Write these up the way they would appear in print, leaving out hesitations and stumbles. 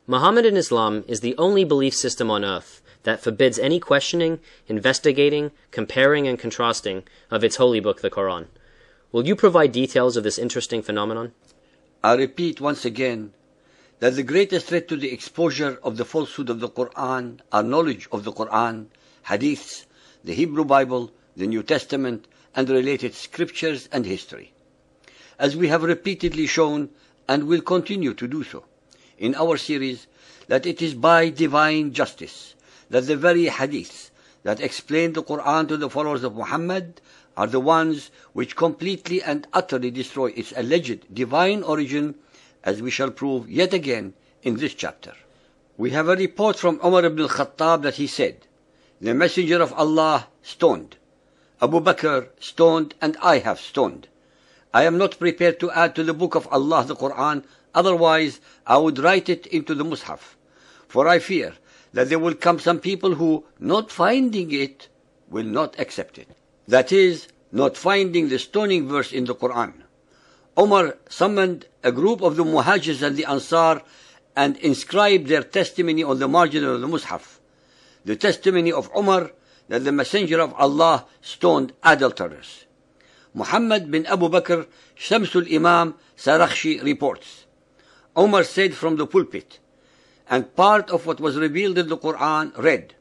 Mohammedan Islam is the only belief system on earth that forbids any questioning, investigating, comparing, and contrasting of its holy book, the Quran. Will you provide details of this interesting phenomenon? I repeat once again that the greatest threat to the exposure of the falsehood of the Quran are knowledge of the Quran, hadiths, the Hebrew Bible, the New Testament, and related scriptures and history. As we have repeatedly shown, and will continue to do so, in our series, that it is by divine justice that the very hadiths that explain the Quran to the followers of Muhammad are the ones which completely and utterly destroy its alleged divine origin, as we shall prove yet again in this chapter. We have a report from Umar ibn al-Khattab that he said, "The Messenger of Allah stoned, Abu Bakr stoned, and I have stoned. I am not prepared to add to the book of Allah, the Quran, otherwise I would write it into the Mus'haf. For I fear that there will come some people who, not finding it, will not accept it." That is, not finding the stoning verse in the Quran. Umar summoned a group of the Muhajirs and the Ansar and inscribed their testimony on the margin of the Mus'haf. The testimony of Umar that the Messenger of Allah stoned adulterers. Muhammad bin Abu Bakr, Shamsul Imam Sarakhshi reports, Umar said from the pulpit, and part of what was revealed in the Quran read,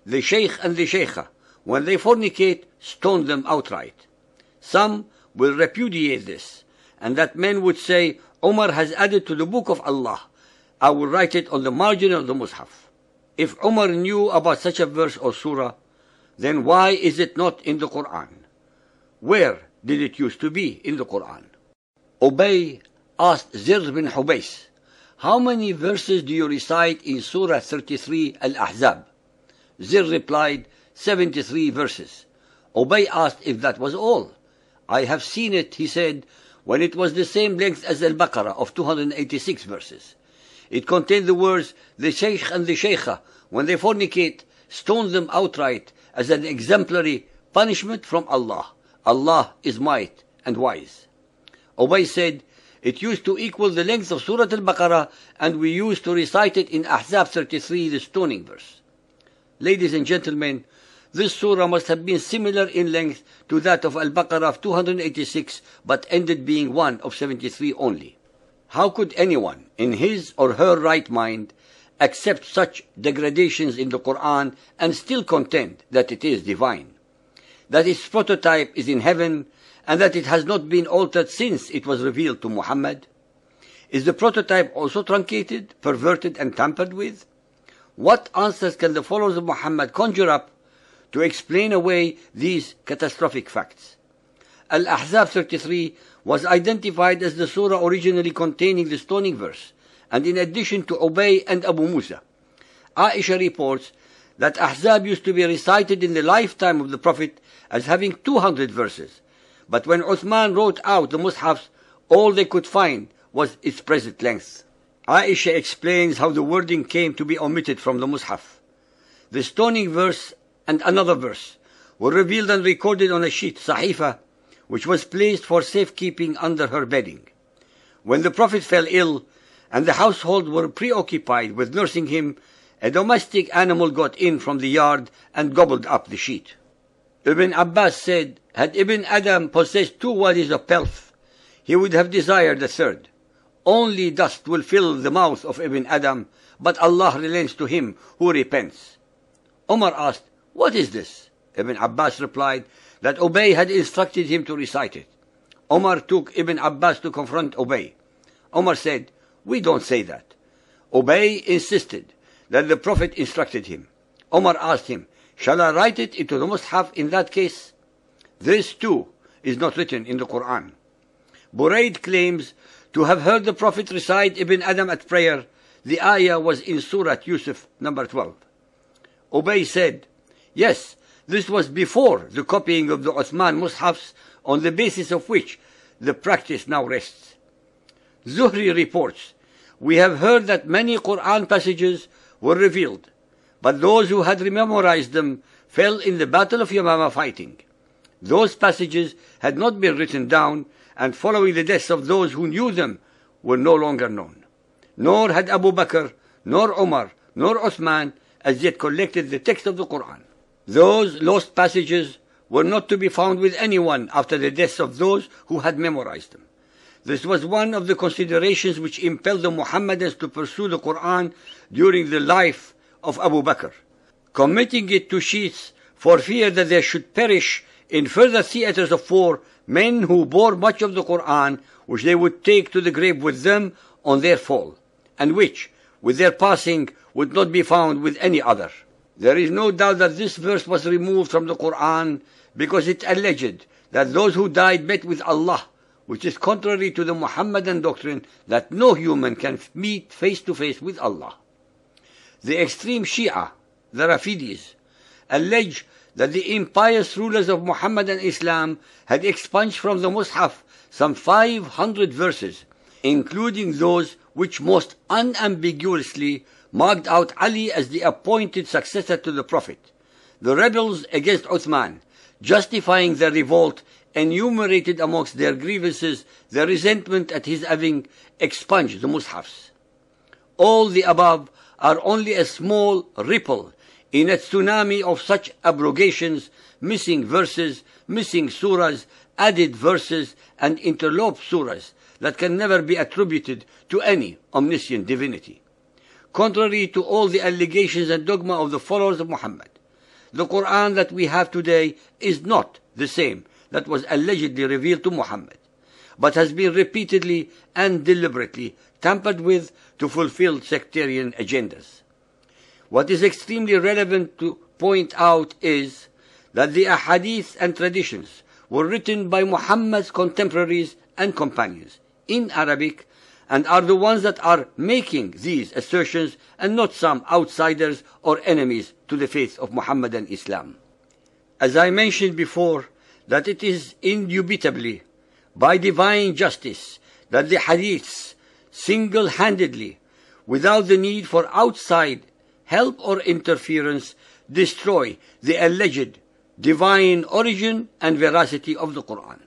"The Shaykh and the Shaykha, when they fornicate, stone them outright." Some will repudiate this, and that men would say, Umar has added to the book of Allah. I will write it on the margin of the Mus'haf. If Umar knew about such a verse or surah, then why is it not in the Quran? Where did it used to be in the Quran? Ubay asked Zir bin Hubays, "How many verses do you recite in Surah 33 Al-Ahzab?" Zir replied, 73 verses. Ubay asked if that was all. "I have seen it," he said, "when it was the same length as Al-Baqarah of 286 verses. It contained the words, 'The Shaykh and the Shaykha, when they fornicate, stone them outright as an exemplary punishment from Allah. Allah is might and wise.'" Ubay said, "It used to equal the length of Surah Al-Baqarah, and we used to recite it in Ahzab 33, the stoning verse." Ladies and gentlemen, this surah must have been similar in length to that of Al-Baqarah of 286, but ended being one of 73 only. How could anyone, in his or her right mind, accept such degradations in the Quran and still contend that it is divine, that its prototype is in heaven, and that it has not been altered since it was revealed to Muhammad? Is the prototype also truncated, perverted, and tampered with? What answers can the followers of Muhammad conjure up to explain away these catastrophic facts? Al-Ahzab 33 was identified as the surah originally containing the stoning verse, and in addition to Ubay and Abu Musa, Aisha reports that Ahzab used to be recited in the lifetime of the Prophet as having 200 verses, but when Uthman wrote out the Mus'hafs, all they could find was its present length. Aisha explains how the wording came to be omitted from the Mus'haf. The stoning verse and another verse were revealed and recorded on a sheet, Sahifa, which was placed for safekeeping under her bedding. When the Prophet fell ill and the household were preoccupied with nursing him, a domestic animal got in from the yard and gobbled up the sheet. Ibn Abbas said, had Ibn Adam possessed 2 wadis of pelf, he would have desired a third. Only dust will fill the mouth of Ibn Adam, but Allah relents to him who repents. Umar asked, "What is this?" Ibn Abbas replied that Ubay had instructed him to recite it. Umar took Ibn Abbas to confront Ubay. Umar said, "We don't say that." Ubay insisted that the Prophet instructed him. Umar asked him, "Shall I write it into the Mus'haf in that case?" This too is not written in the Quran. Burayd claims to have heard the Prophet recite Ibn Adam at prayer. The ayah was in Surah Yusuf, number 12. Ubay said, "Yes, this was before the copying of the Uthman Mus'hafs, on the basis of which the practice now rests." Zuhri reports, "We have heard that many Quran passages were revealed, but those who had memorized them fell in the battle of Yamama fighting. Those passages had not been written down, and following the deaths of those who knew them were no longer known. Nor had Abu Bakr nor Umar, nor Uthman as yet collected the text of the Quran. Those lost passages were not to be found with anyone after the deaths of those who had memorized them. This was one of the considerations which impelled the Muhammadans to pursue the Quran during the life of Abu Bakr, committing it to sheaths for fear that there should perish in further theaters of war men who bore much of the Quran, which they would take to the grave with them on their fall, and which, with their passing, would not be found with any other. There is no doubt that this verse was removed from the Quran because it alleged that those who died met with Allah, which is contrary to the Muhammadan doctrine that no human can meet face to face with Allah. The extreme Shia, the Rafidis, allege that the impious rulers of Muhammadan Islam had expunged from the Mus'haf some 500 verses, including those which most unambiguously marked out Ali as the appointed successor to the Prophet. The rebels against Uthman, justifying their revolt, enumerated amongst their grievances their resentment at his having expunged the Mus'hafs. All the above are only a small ripple in a tsunami of such abrogations, missing verses, missing surahs, added verses, and interloped surahs that can never be attributed to any omniscient divinity. Contrary to all the allegations and dogma of the followers of Muhammad, the Quran that we have today is not the same that was allegedly revealed to Muhammad, but has been repeatedly and deliberately tampered with to fulfill sectarian agendas. What is extremely relevant to point out is that the ahadith and traditions were written by Muhammad's contemporaries and companions in Arabic, and are the ones that are making these assertions, and not some outsiders or enemies to the faith of Muhammadan Islam. As I mentioned before, that it is indubitably by divine justice that the hadiths single-handedly, without the need for outside help or interference, destroy the alleged divine origin and veracity of the Quran.